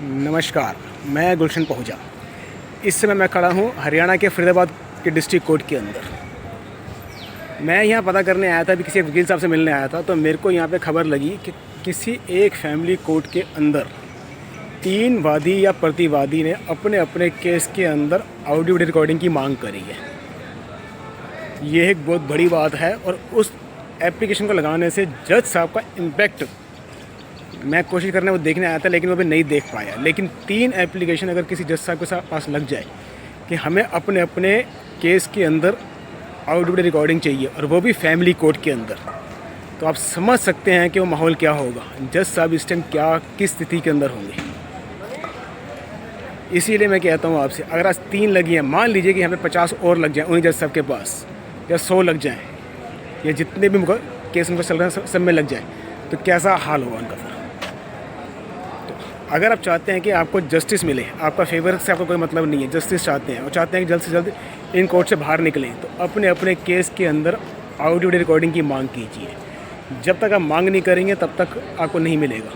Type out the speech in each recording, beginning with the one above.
नमस्कार, मैं गुलशन पहुजा। इस समय मैं खड़ा हूँ हरियाणा के फरीदाबाद के डिस्ट्रिक्ट कोर्ट के अंदर। मैं यहाँ पता करने आया था, अभी किसी वकील साहब से मिलने आया था, तो मेरे को यहाँ पे खबर लगी कि किसी एक फैमिली कोर्ट के अंदर 3 वादी या प्रतिवादी ने अपने अपने केस के अंदर ऑडियो वीडियो रिकॉर्डिंग की मांग करी है। ये एक बहुत बड़ी बात है और उस एप्लीकेशन को लगाने से जज साहब का इम्पैक्ट मैं कोशिश करने वो देखने आया था, लेकिन वो भी नहीं देख पाया। लेकिन 3 एप्लीकेशन अगर किसी जज साहब के पास लग जाए कि हमें अपने अपने केस के अंदर ऑडियो वीडियो रिकॉर्डिंग चाहिए और वो भी फैमिली कोर्ट के अंदर, तो आप समझ सकते हैं कि वो माहौल क्या होगा, जज साहब इस टाइम किस स्थिति के अंदर होंगे। इसीलिए मैं कहता हूँ आपसे, अगर आज 3 लगी हैं, मान लीजिए कि हमें 50 और लग जाए उन्हीं जज साहब के पास, या 100 लग जाएँ, या जितने भी केस उनका चल रहे हैं सब में लग जाए, तो कैसा हाल होगा उनका फिर। अगर आप चाहते हैं कि आपको जस्टिस मिले, आपका फेवर से आपको कोई मतलब नहीं है, जस्टिस चाहते हैं और चाहते हैं कि जल्द से जल्द इन कोर्ट से बाहर निकलें, तो अपने अपने केस के अंदर ऑडियो वीडियो रिकॉर्डिंग की मांग कीजिए। जब तक आप मांग नहीं करेंगे तब तक आपको नहीं मिलेगा।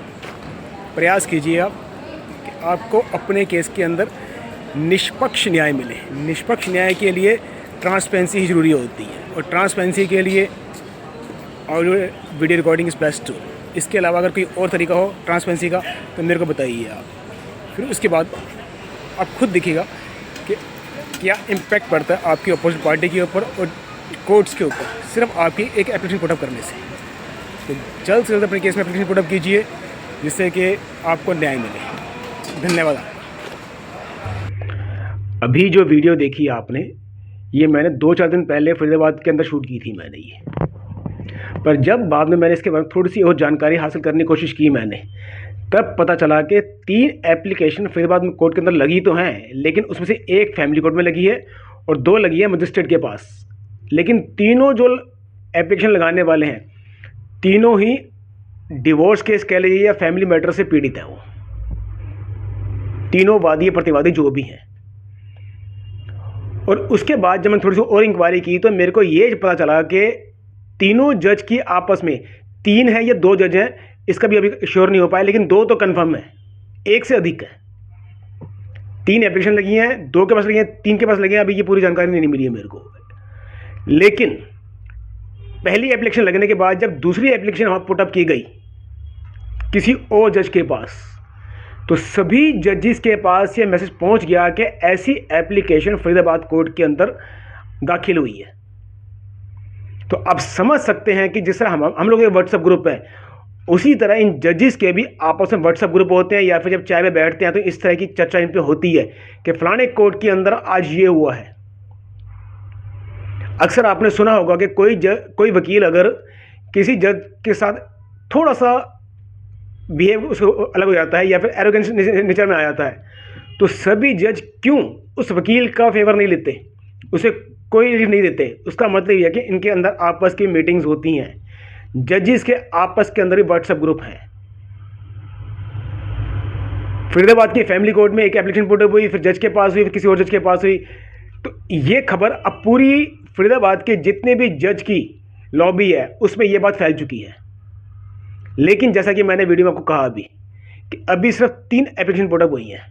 प्रयास कीजिए आप कि आपको अपने केस के अंदर निष्पक्ष न्याय मिले। निष्पक्ष न्याय के लिए ट्रांसपेरेंसी ही ज़रूरी होती है, और ट्रांसपेरेंसी के लिए audio video recording is best tool. इसके अलावा अगर कोई और तरीका हो ट्रांसपेरेंसी का तो मेरे को बताइए आप। फिर उसके बाद आप खुद देखिएगा कि क्या इम्पैक्ट पड़ता है आपकी अपोजिट पार्टी के ऊपर और कोर्ट्स के ऊपर, सिर्फ आपकी एक एप्लीकेशन पुटअप करने से। तो जल्द से जल्द अपने केस में एप्लीकेशन पुटअप कीजिए, जिससे कि आपको न्याय मिले। धन्यवाद आपका। अभी जो वीडियो देखी आपने, ये मैंने 2-4 दिन पहले फरीदाबाद के अंदर शूट की थी मैंने ये। पर जब बाद में मैंने इसके बारे में थोड़ी सी और जानकारी हासिल करने की कोशिश की मैंने, तब पता चला कि 3 एप्लीकेशन फरीदाबाद में कोर्ट के अंदर लगी तो हैं, लेकिन उसमें से एक फैमिली कोर्ट में लगी है और 2 लगी है मजिस्ट्रेट के पास। लेकिन तीनों जो एप्लीकेशन लगाने वाले हैं, तीनों ही डिवोर्स केस कह लीजिए या फैमिली मैटर से पीड़ित हैं। वो तीनों वादी प्रतिवादी जो भी हैं। और उसके बाद जब मैंने थोड़ी सी और इंक्वायरी की तो मेरे को ये पता चला कि तीनों जज की आपस में 3 है या 2 जज हैं, इसका भी अभी श्योर नहीं हो पाया, लेकिन 2 तो कंफर्म है, 1 से अधिक है। 3 एप्लीकेशन लगी हैं, 2 के पास लगी हैं, 3 के पास लगी हैं, अभी ये पूरी जानकारी नहीं मिली है मेरे को। लेकिन पहली एप्लीकेशन लगने के बाद जब दूसरी एप्लीकेशन पुटअप की गई किसी और जज के पास, तो सभी जजेस के पास ये मैसेज पहुंच गया कि ऐसी एप्लीकेशन फरीदाबाद कोर्ट के अंदर दाखिल हुई है। तो आप समझ सकते हैं कि जिस तरह हम लोग एक व्हाट्सएप ग्रुप है, उसी तरह इन जजेस के भी आपस में व्हाट्सएप ग्रुप होते हैं, या फिर जब चाय में बैठते हैं तो इस तरह की चर्चा इन पे होती है कि फलाने कोर्ट के अंदर आज ये हुआ है। अक्सर आपने सुना होगा कि कोई वकील अगर किसी जज के साथ थोड़ा सा बिहेव उसको अलग हो जाता है या फिर एरोगेंस नेचर में आ जाता है, तो सभी जज क्यों उस वकील का फेवर नहीं लेते, उसे कोई रिलीफ नहीं देते। उसका मतलब यह है कि इनके अंदर आपस की मीटिंग्स होती हैं, जजेस के आपस के अंदर भी व्हाट्सएप ग्रुप हैं। फरीदाबाद की फैमिली कोर्ट में एक एप्लीकेशन पुटअप हुई, फिर जज के पास हुई, फिर किसी और जज के पास हुई। तो ये खबर अब पूरी फरीदाबाद के जितने भी जज की लॉबी है उसमें यह बात फैल चुकी है। लेकिन जैसा कि मैंने वीडियो में आपको कहा अभी कि अभी सिर्फ 3 एप्लीकेशन पुटअप हुई हैं।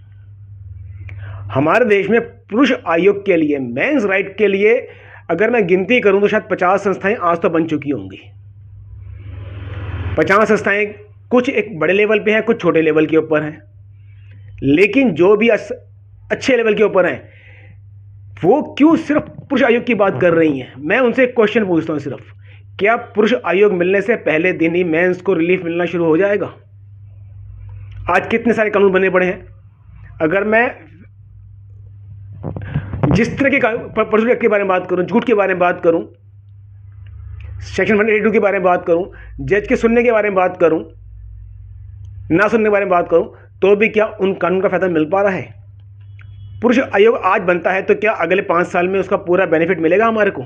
हमारे देश में पुरुष आयोग के लिए, मेंस राइट के लिए अगर मैं गिनती करूं तो शायद 50 संस्थाएं आज तो बन चुकी होंगी। 50 संस्थाएं, कुछ एक बड़े लेवल पे हैं, कुछ छोटे लेवल के ऊपर हैं, लेकिन जो भी अच्छे लेवल के ऊपर हैं वो क्यों सिर्फ पुरुष आयोग की बात कर रही हैं। मैं उनसे एक क्वेश्चन पूछता हूं सिर्फ, क्या पुरुष आयोग मिलने से पहले दिन ही मेंस को रिलीफ मिलना शुरू हो जाएगा? आज कितने सारे कानून बने पड़े हैं। अगर मैं जिस तरह के पर्सनल एक्ट के बारे में बात करूं, झूठ के बारे में बात करूं, सेक्शन 182 के बारे में बात करूं, जज के सुनने के बारे में बात करूं, ना सुनने के बारे में बात करूं, तो भी क्या उन कानून का फायदा मिल पा रहा है? पुरुष आयोग आज बनता है तो क्या अगले 5 साल में उसका पूरा बेनिफिट मिलेगा हमारे को?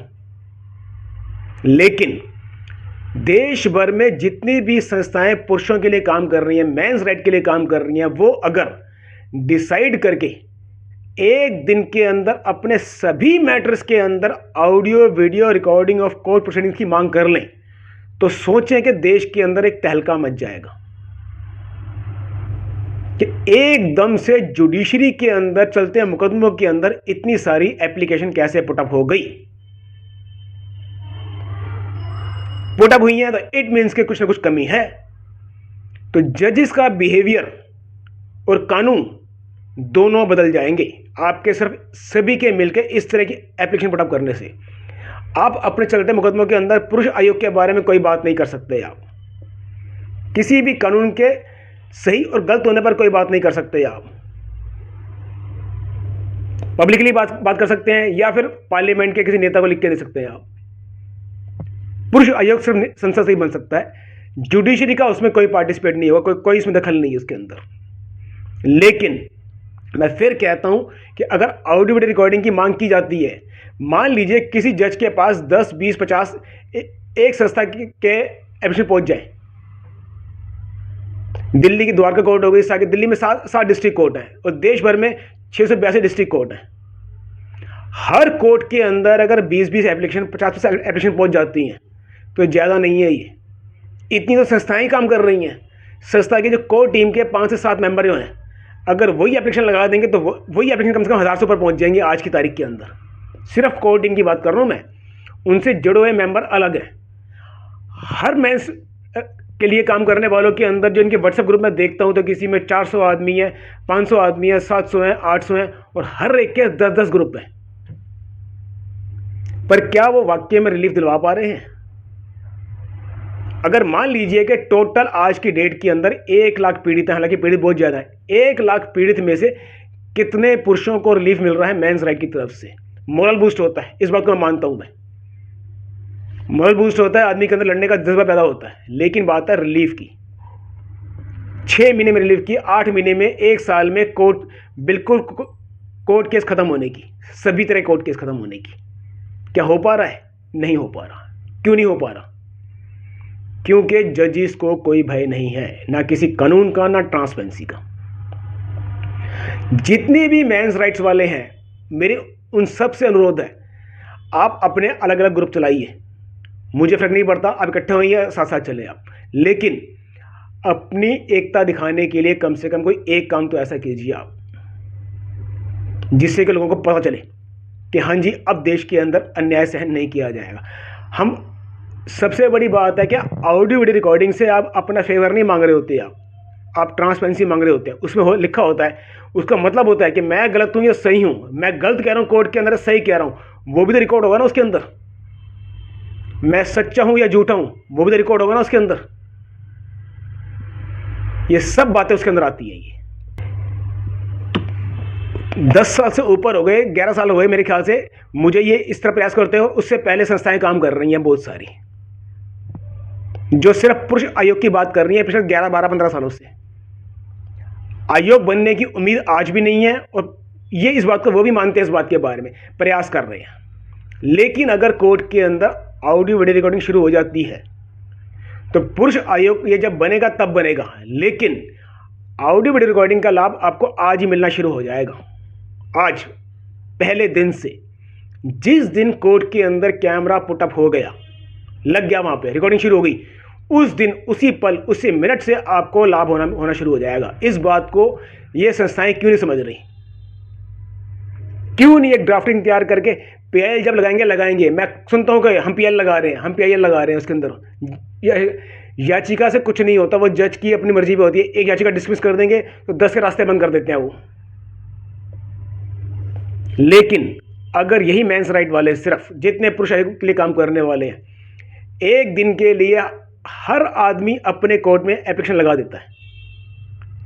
लेकिन देश भर में जितनी भी संस्थाएं पुरुषों के लिए काम कर रही हैं, मेंस राइट के लिए काम कर रही हैं, वो अगर डिसाइड करके एक दिन के अंदर अपने सभी मैटर्स के अंदर audio video recording of court proceedings की मांग कर लें, तो सोचें कि देश के अंदर एक तहलका मच जाएगा। कि एकदम से जुडिशरी के अंदर चलते मुकदमों के अंदर इतनी सारी एप्लीकेशन कैसे पुटअप हो गई। पुटअप हुई है तो इट मीन्स के कुछ ना कुछ कमी है। तो जजेस का बिहेवियर और कानून दोनों बदल जाएंगे आपके सिर्फ सभी के मिलकर इस तरह की एप्लीकेशन पुटअप करने से। आप अपने चलते मुकदमों के अंदर पुरुष आयोग के बारे में कोई बात नहीं कर सकते। आप किसी भी कानून के सही और गलत होने पर कोई बात नहीं कर सकते। आप पब्लिकली बात कर सकते हैं या फिर पार्लियामेंट के किसी नेता को लिख के दे सकते हैं। आप पुरुष आयोग सिर्फ संसद से ही बन सकता है, जुडिशरी का उसमें कोई पार्टिसिपेट नहीं होगा, कोई इसमें दखल नहीं है उसके अंदर। लेकिन मैं फिर कहता हूं कि अगर ऑडियो वीडियो रिकॉर्डिंग की मांग की जाती है, मान लीजिए किसी जज के पास 10, 20, 50 एक संस्था के एप्लीकेशन पहुंच जाए। दिल्ली की द्वारका कोर्ट हो गई, साथ दिल्ली में 7 डिस्ट्रिक्ट कोर्ट हैं और देश भर में 682 डिस्ट्रिक्ट कोर्ट हैं। हर कोर्ट के अंदर अगर 20-20 एप्लीकेशन, 50 एप्लीकेशन पहुंच जाती हैं तो ज़्यादा नहीं है। ये इतनी तो संस्थाएं काम कर रही हैं। संस्था की जो कोर टीम के 5 से 7 मेंबर जो हैं, अगर वही एप्लीकेशन लगा देंगे तो वही एप्लीकेशन कम से कम 1000 से ऊपर पहुंच जाएंगे आज की तारीख के अंदर। सिर्फ कोर टीम की बात कर रहा हूँ मैं, उनसे जुड़े हुए मेंबर अलग हैं। हर मेंस के लिए काम करने वालों के अंदर जो इनके व्हाट्सएप ग्रुप में देखता हूँ तो किसी में 400 आदमी है, 500 आदमी है, 700 हैं, 800 हैं और हर एक के 10-10 ग्रुप हैं। पर क्या वो वाकई में रिलीफ दिलवा पा रहे हैं? अगर मान लीजिए कि टोटल आज की डेट के अंदर 1 लाख पीड़ित हैं, हालांकि पीड़ित बहुत ज़्यादा है, 1 लाख पीड़ित में से कितने पुरुषों को रिलीफ मिल रहा है मेंस राइट की तरफ से? मोरल बूस्ट होता है, इस बात को मैं मानता हूं। मैं मोरल बूस्ट होता है, आदमी के अंदर लड़ने का जज्बा पैदा होता है। लेकिन बात है रिलीफ की। 6 महीने में रिलीफ की, 8 महीने में, 1 साल में कोर्ट केस खत्म होने की, सभी तरह कोर्ट केस खत्म होने की। क्या हो पा रहा है? नहीं हो पा रहा। क्यों नहीं हो पा रहा? क्योंकि जजिस को कोई भय नहीं है, ना किसी कानून का, ना ट्रांसपेरेंसी का। जितने भी मेंस राइट्स वाले हैं, मेरे उन सब से अनुरोध है, आप अपने अलग अलग ग्रुप चलाइए, मुझे फर्क नहीं पड़ता, आप इकट्ठे होइए, साथ साथ चले आप। लेकिन अपनी एकता दिखाने के लिए कम से कम कोई एक काम तो ऐसा कीजिए आप, जिससे कि लोगों को पता चले कि हाँ जी, अब देश के अंदर अन्याय सहन नहीं किया जाएगा। हम सबसे बड़ी बात है कि ऑडियो वीडियो रिकॉर्डिंग से आप अपना फेवर नहीं मांग रहे होते, आप ट्रांसपेरेंसी मांग रहे होते हैं। उसमें लिखा होता है, उसका मतलब होता है कि मैं गलत हूं या सही हूं, मैं गलत कह रहा हूं कोर्ट के अंदर, सही कह रहा हूं, वो भी तो रिकॉर्ड होगा ना उसके अंदर। मैं सच्चा हूं या झूठा हूं, वो भी तो रिकॉर्ड होगा ना उसके अंदर। ये सब बातें उसके अंदर आती हैं। ये 10 साल से ऊपर हो गए, 11 साल हो गए मेरे ख्याल से मुझे ये इस तरह प्रयास करते हो। उससे पहले संस्थाएं काम कर रही हैं बहुत सारी, जो सिर्फ पुरुष आयोग की बात कर रही है पिछले 11, 12, 15 सालों से। आयोग बनने की उम्मीद आज भी नहीं है और ये इस बात को वो भी मानते हैं, इस बात के बारे में प्रयास कर रहे हैं। लेकिन अगर कोर्ट के अंदर ऑडियो वीडियो रिकॉर्डिंग शुरू हो जाती है तो पुरुष आयोग ये जब बनेगा तब बनेगा, लेकिन ऑडियो वीडियो रिकॉर्डिंग का लाभ आपको आज ही मिलना शुरू हो जाएगा। आज पहले दिन से, जिस दिन कोर्ट के अंदर कैमरा पुटअप हो गया, लग गया, वहां पे रिकॉर्डिंग शुरू हो गई, उस दिन, उसी पल, उसी मिनट से आपको लाभ होना शुरू हो जाएगा। इस बात को ये संस्थाएं क्यों नहीं समझ रही? क्यों नहीं एक ड्राफ्टिंग तैयार करके पीआईएल जब लगाएंगे, मैं सुनता हूं कि हम पीआईएल लगा रहे हैं, हम पीआईएल लगा रहे हैं, उसके अंदर याचिका से कुछ नहीं होता, वो जज की अपनी मर्जी पे होती है। एक याचिका डिसमिस कर देंगे तो 10 के रास्ते बंद कर देते हैं वो। लेकिन अगर यही मेंस राइट वाले, सिर्फ जितने पुरुष आयोग के लिए काम करने वाले हैं, एक दिन के लिए हर आदमी अपने कोर्ट में एप्लीकेशन लगा देता है,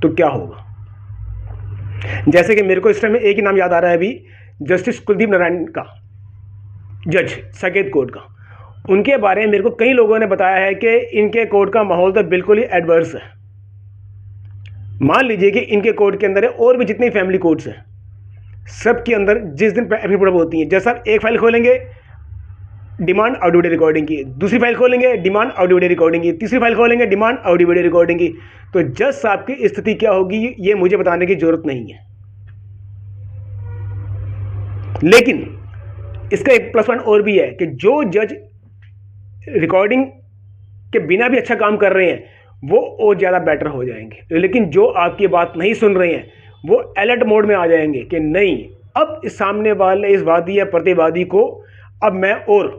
तो क्या होगा? जैसे कि मेरे को इस टाइम में एक ही नाम याद आ रहा है अभी, जस्टिस कुलदीप नारायण का, जज साकेत कोर्ट का। उनके बारे में मेरे को कई लोगों ने बताया है कि इनके कोर्ट का माहौल तो बिल्कुल ही एडवर्स है। मान लीजिए कि इनके कोर्ट के अंदर है, और भी जितनी फैमिली कोर्ट्स हैं, सब के अंदर जिस दिन एप्लीकेशन होती है, जैसा एक फाइल खोलेंगे डिमांड ऑडियो वीडियो रिकॉर्डिंग की, दूसरी फाइल खोलेंगे डिमांड ऑडियो वीडियो रिकॉर्डिंग की, तीसरी फाइल खोलेंगे डिमांड ऑडियो वीडियो रिकॉर्डिंग की। तो जज साहब की स्थिति क्या होगी ये मुझे बताने की जरूरत नहीं है। लेकिन इसका एक प्लस पॉइंट और भी है कि जो जज रिकॉर्डिंग के बिना भी अच्छा काम कर रहे हैं, वो और ज़्यादा बेटर हो जाएंगे। लेकिन जो आपकी बात नहीं सुन रहे हैं वो अलर्ट मोड में आ जाएंगे कि नहीं, अब इस सामने वाले इस वादी या प्रतिवादी को अब मैं और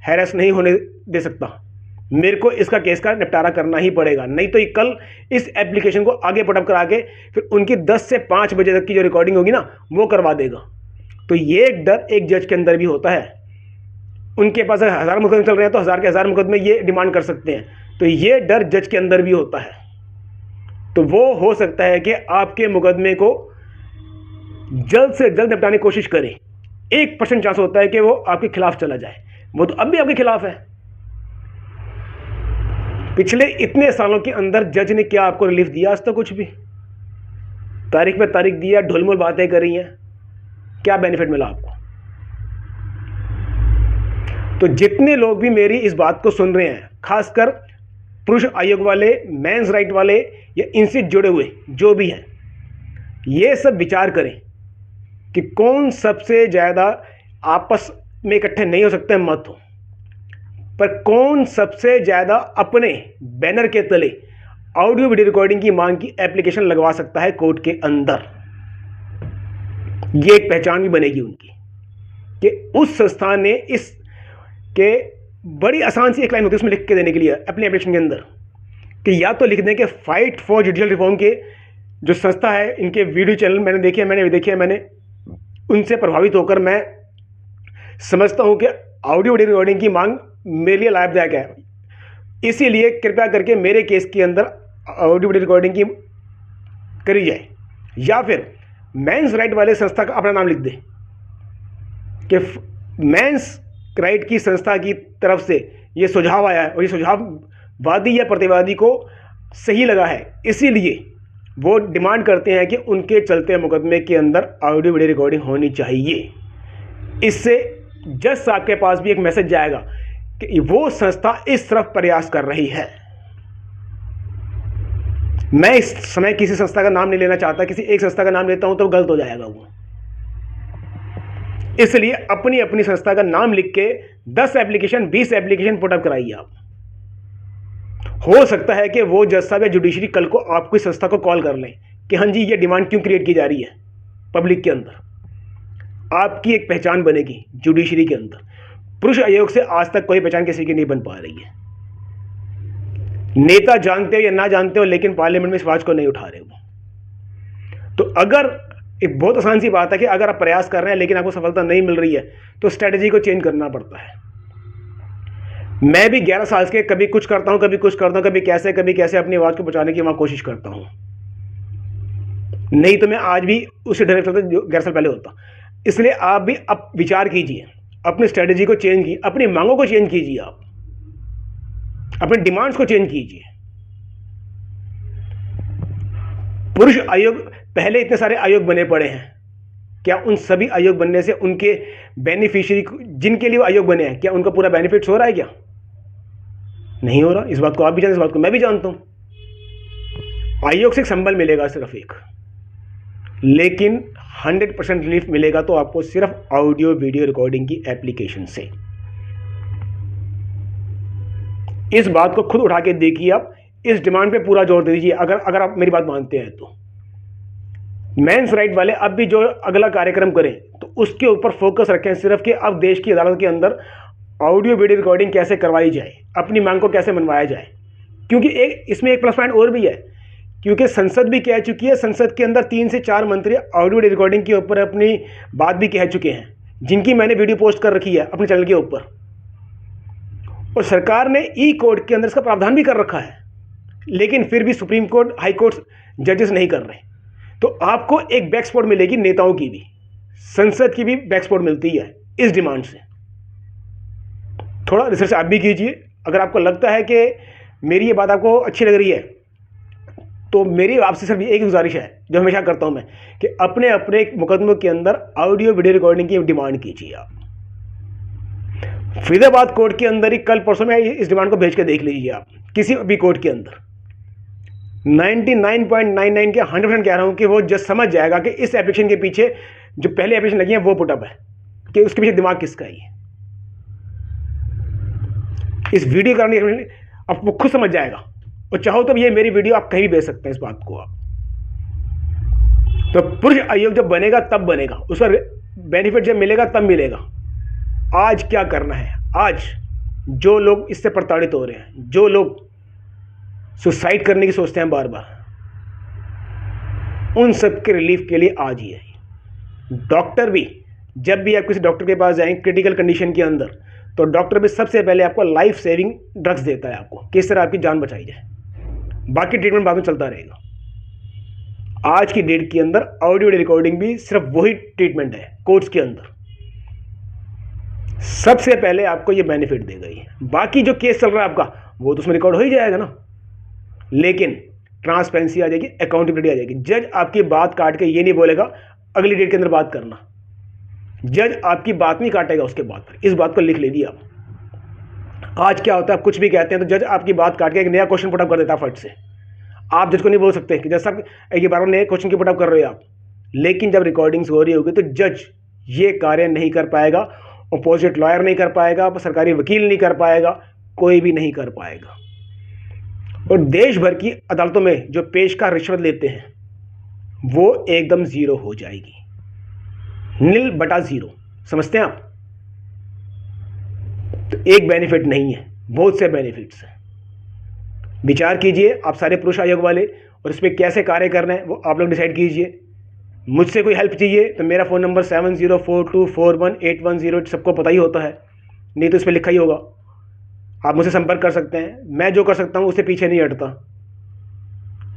हैरेस नहीं होने दे सकता, मेरे को इसका केस का निपटारा करना ही पड़ेगा, नहीं तो ये कल इस एप्लीकेशन को आगे पुटअप करा के फिर उनकी 10 से 5 बजे तक की जो रिकॉर्डिंग होगी ना वो करवा देगा। तो ये एक डर एक जज के अंदर भी होता है। उनके पास 1000 मुकदमे चल रहे हैं तो 1000 के 1000 मुकदमे ये डिमांड कर सकते हैं, तो ये डर जज के अंदर भी होता है। तो वो हो सकता है कि आपके मुकदमे को जल्द से जल्द निपटाने की कोशिश करें। 1% चांस होता है कि वो आपके खिलाफ चला जाए, वो तो अब भी आपके खिलाफ है। पिछले इतने सालों के अंदर जज ने क्या आपको रिलीफ दिया? आज तो कुछ भी, तारीख पे तारीख दिया, ढुलमुल बातें करी हैं, क्या बेनिफिट मिला आपको? तो जितने लोग भी मेरी इस बात को सुन रहे हैं, खासकर पुरुष आयोग वाले, मेंस राइट वाले या इनसे जुड़े हुए जो भी हैं, ये सब विचार करें कि कौन सबसे ज़्यादा आपस में इकट्ठे नहीं हो सकते मत हो, पर कौन सबसे ज़्यादा अपने बैनर के तले ऑडियो वीडियो रिकॉर्डिंग की मांग की एप्लीकेशन लगवा सकता है कोर्ट के अंदर। ये एक पहचान भी बनेगी उनकी कि उस संस्था ने इस के बड़ी आसान सी एक लाइन होती है उसमें लिख के देने के लिए अपने एप्लीकेशन के अंदर कि या तो लिख दें कि फाइट फॉर जुडिशियल रिफॉर्म के जो संस्था है, इनके वीडियो चैनल मैंने देखे हैं, मैंने उनसे प्रभावित होकर मैं समझता हूं कि ऑडियो वीडियो रिकॉर्डिंग की मांग मेरे लिए लाभदायक है, इसीलिए कृपया करके मेरे केस के अंदर ऑडियो वीडियो रिकॉर्डिंग की करी जाए। या फिर मेंस राइट वाले संस्था का अपना नाम लिख दे कि मेंस राइट की संस्था की तरफ से ये सुझाव आया है और ये सुझाव वादी या प्रतिवादी को सही लगा है, इसीलिए वो डिमांड करते हैं कि उनके चलते मुकदमे के अंदर ऑडियो वीडियो रिकॉर्डिंग होनी चाहिए। इससे जज साहब के पास भी एक मैसेज जाएगा कि वो संस्था इस तरफ प्रयास कर रही है। मैं इस समय किसी संस्था का नाम नहीं लेना चाहता, किसी एक संस्था का नाम लेता हूं तो गलत हो जाएगा वो, इसलिए अपनी अपनी संस्था का नाम लिख के 10 एप्लीकेशन 20 एप्लीकेशन पुटअप कराइए आप। हो सकता है कि वो जज साहब या जुडिशरी कल को आपको इस संस्था को कॉल कर लें कि हाँ जी ये डिमांड क्यों क्रिएट की जा रही है पब्लिक के अंदर। आपकी एक पहचान बनेगी जुडिशरी के अंदर। पुरुष आयोग से आज तक कोई पहचान किसी की नहीं बन पा रही है। नेता जानते हो या ना जानते हो, लेकिन पार्लियामेंट में इस आवाज को नहीं उठा रहे हो। तो अगर एक बहुत आसान सी बात है कि अगर आप प्रयास कर रहे हैं लेकिन आपको सफलता नहीं मिल रही है तो स्ट्रेटजी को चेंज करना पड़ता है। मैं भी 11 साल के कभी कुछ करता हूं, कभी कुछ करता हूं, कभी कैसे अपनी आवाज को बचाने की वहां कोशिश करता हूं, नहीं तो मैं आज भी उसी डायरेक्टर से जो 11 साल पहले होता। इसलिए आप भी अब विचार कीजिए, अपनी स्ट्रेटजी को चेंज कीजिए, अपनी मांगों को चेंज कीजिए, आप अपने डिमांड्स को चेंज कीजिए। पुरुष आयोग पहले इतने सारे आयोग बने पड़े हैं, क्या उन सभी आयोग बनने से उनके बेनिफिशियरी जिनके लिए आयोग बने हैं क्या उनका पूरा बेनिफिट हो रहा है? क्या नहीं हो रहा। इस बात को आप भी जानते हैं, इस बात को मैं भी जानता हूं। आयोग से संबल मिलेगा सिर्फ एक, लेकिन 100% रिलीफ मिलेगा तो आपको सिर्फ ऑडियो वीडियो रिकॉर्डिंग की एप्लीकेशन से। इस बात को खुद उठा के देखिए, आप इस डिमांड पे पूरा जोर दे दीजिए अगर आप मेरी बात मानते हैं तो। मेंस राइट वाले अब भी जो अगला कार्यक्रम करें तो उसके ऊपर फोकस रखें सिर्फ कि अब देश की अदालत के अंदर ऑडियो वीडियो रिकॉर्डिंग कैसे करवाई जाए, अपनी मांग को कैसे मनवाया जाए। क्योंकि इसमें एक प्लस पॉइंट और भी है, क्योंकि संसद भी कह चुकी है, संसद के अंदर 3 से 4 मंत्री ऑडियो वीडियो रिकॉर्डिंग के ऊपर अपनी बात भी कह चुके हैं, जिनकी मैंने वीडियो पोस्ट कर रखी है अपने चैनल के ऊपर। और सरकार ने ई कोड के अंदर इसका प्रावधान भी कर रखा है, लेकिन फिर भी सुप्रीम कोर्ट, हाई कोर्ट जजेस नहीं कर रहे। तो आपको एक बैक स्पॉट मिलेगी, नेताओं की भी, संसद की भी बैक स्पॉट मिलती है इस डिमांड से। थोड़ा रिसर्च आप भी कीजिए। अगर आपको लगता है कि मेरी ये बात आपको अच्छी लग रही है तो मेरी आपसे सिर्फ एक गुजारिश है जो हमेशा करता हूं मैं, कि अपने अपने मुकदमों के अंदर ऑडियो वीडियो रिकॉर्डिंग की डिमांड कीजिए। आप फरीदाबाद कोर्ट के अंदर ही कल परसों में इस डिमांड को भेज के देख लीजिए, आप किसी भी कोर्ट के अंदर 99.99 के 100% कह रहा हूं कि वो जज समझ जाएगा कि इस एप्लीकेशन के पीछे जो पहले एप्लीकेशन लगी है वो पुटअप है, कि उसके पीछे दिमाग किसका है। इस वीडियो करने अब वो खुद समझ जाएगा और चाहो तो ये मेरी वीडियो आप कहीं भी भेज सकते हैं इस बात को आप। तो पुरुष आयोग जब बनेगा तब बनेगा, उसका बेनिफिट जब मिलेगा तब मिलेगा। आज क्या करना है, आज जो लोग इससे प्रताड़ित हो रहे हैं, जो लोग सुसाइड करने की सोचते हैं बार बार, उन सब के रिलीफ के लिए आज ही है। डॉक्टर भी जब भी आप किसी डॉक्टर के पास जाएंगे क्रिटिकल कंडीशन के अंदर, तो डॉक्टर भी सबसे पहले आपको लाइफ सेविंग ड्रग्स देता है, आपको किस तरह आपकी जान बचाई जाए। बाकी ट्रीटमेंट बाद में चलता रहेगा। आज की डेट के अंदर ऑडियो रिकॉर्डिंग भी सिर्फ वही ट्रीटमेंट है कोर्ट्स के अंदर। सबसे पहले आपको ये बेनिफिट देगा ही। बाकी जो केस चल रहा है आपका वो तो उसमें रिकॉर्ड हो ही जाएगा ना, लेकिन ट्रांसपेरेंसी आ जाएगी, अकाउंटेबिलिटी आ जाएगी। जज आपकी बात काट के ये नहीं बोलेगा अगली डेट के अंदर बात करना, जज आपकी बात नहीं काटेगा उसके बाद पर। इस बात को लिख लीजिए आप। आज क्या होता है, आप कुछ भी कहते हैं तो जज आपकी बात काट के एक नया क्वेश्चन पुटअप कर देता है फट से। आप जज को नहीं बोल सकते कि जज साहब एक बार नए क्वेश्चन की पुटअप कर रहे हो आप, लेकिन जब रिकॉर्डिंग्स हो रही होगी तो जज ये कार्य नहीं कर पाएगा, अपोजिट लॉयर नहीं कर पाएगा, सरकारी वकील नहीं कर पाएगा, कोई भी नहीं कर पाएगा। और देश भर की अदालतों में जो पेशकार रिश्वत लेते हैं वो एकदम जीरो हो जाएगी, 0/0। समझते हैं आप? तो एक बेनिफिट नहीं है, बहुत से बेनिफिट्स हैं। विचार कीजिए आप सारे पुरुष आयोग वाले, और इस पर कैसे कार्य करना है वो आप लोग डिसाइड कीजिए। मुझसे कोई हेल्प चाहिए तो मेरा फ़ोन नंबर 7042418108 सबको पता ही होता है, नहीं तो इस पर लिखा ही होगा। आप मुझसे संपर्क कर सकते हैं, मैं जो कर सकता हूँ उससे पीछे नहीं हटता।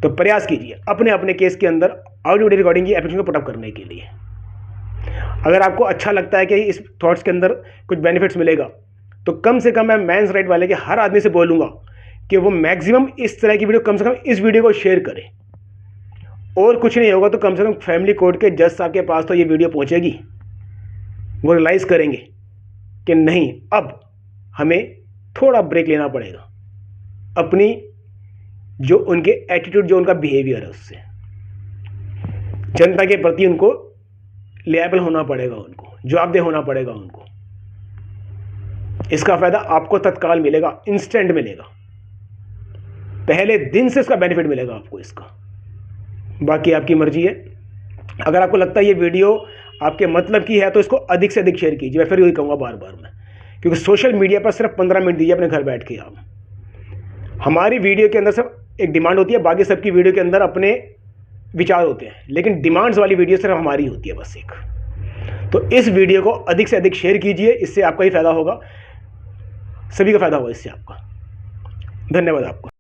तो प्रयास कीजिए अपने अपने केस के अंदर ऑडियो वीडियो रिकॉर्डिंग की एप्लीकेशन को पुटअप करने के लिए। अगर आपको अच्छा लगता है कि इस थॉट्स के अंदर कुछ बेनिफिट्स मिलेगा, तो कम से कम मैं मेंस राइट वाले के हर आदमी से बोलूँगा कि वो मैक्सिमम इस तरह की वीडियो, कम से कम इस वीडियो को शेयर करें। और कुछ नहीं होगा तो कम से कम फैमिली कोर्ट के जज साहब के पास तो ये वीडियो पहुँचेगी। वो रियलाइज़ करेंगे कि नहीं, अब हमें थोड़ा ब्रेक लेना पड़ेगा अपनी जो उनके एटीट्यूड, जो उनका बिहेवियर है उससे। जनता के प्रति उनको लेबल होना पड़ेगा, उनको जवाबदेह होना पड़ेगा उनको। इसका फायदा आपको तत्काल मिलेगा, इंस्टेंट मिलेगा, पहले दिन से इसका बेनिफिट मिलेगा आपको इसका। बाकी आपकी मर्जी है। अगर आपको लगता है ये वीडियो आपके मतलब की है तो इसको अधिक से अधिक शेयर कीजिए। मैं फिर यही कहूँगा बार बार मैं, क्योंकि सोशल मीडिया पर सिर्फ 15 मिनट दीजिए अपने घर बैठ के आप। हमारी वीडियो के अंदर सिर्फ एक डिमांड होती है, बाकी सबकी वीडियो के अंदर अपने विचार होते हैं, लेकिन डिमांड्स वाली वीडियो सिर्फ हमारी होती है बस एक। तो इस वीडियो को अधिक से अधिक शेयर कीजिए, इससे आपका ही फायदा होगा, सभी का फायदा होगा इससे आपका। धन्यवाद आपका।